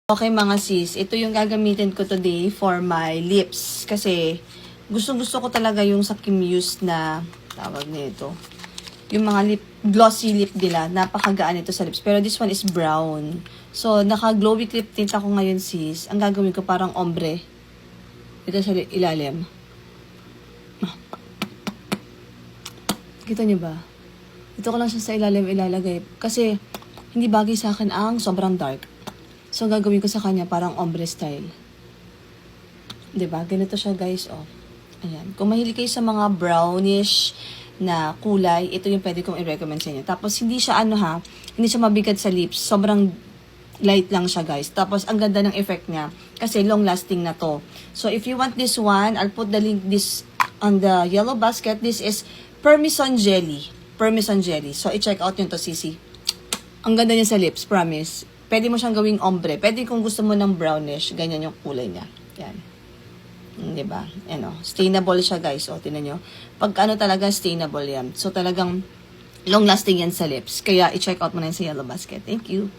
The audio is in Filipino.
Okay mga sis, ito yung gagamitin ko today for my lips. Kasi gusto ko talaga yung sa Kim Muse na tawag nito. Yung mga glossy lip nila, napakagaan ito sa lips. Pero this one is brown. So, naka-glowy lip tint ako ngayon sis. Ang gagawin ko parang ombre. Ito sa ilalim. Kita niyo ba? Ito ko lang siya sa ilalim ilalagay. Kasi hindi bagay sa akin ang sobrang dark. So, gagawin ko sa kanya parang ombre style. Diba? Ganito siya, guys, oh. Ayan. Kung mahilig kayo sa mga brownish na kulay, ito yung pwede kong i-recommend sa inyo. Tapos, hindi siya, hindi siya mabigat sa lips. Sobrang light lang siya, guys. Tapos, ang ganda ng effect niya. Kasi, long-lasting na to. So, if you want this one, I'll put the link on the yellow basket. This is Permison Jelly. Permison Jelly. So, i-check out yun to, sisi. Ang ganda niya sa lips, promise. Pwede mo siyang gawing ombre. Pwede kung gusto mo ng brownish, ganyan yung kulay niya. Yan. Diba? Ano, stainable siya, guys. O, tinan nyo. Pag talaga, stainable yan. So, talagang long-lasting yan sa lips. Kaya, i-check out mo na yan sa yellow basket. Thank you.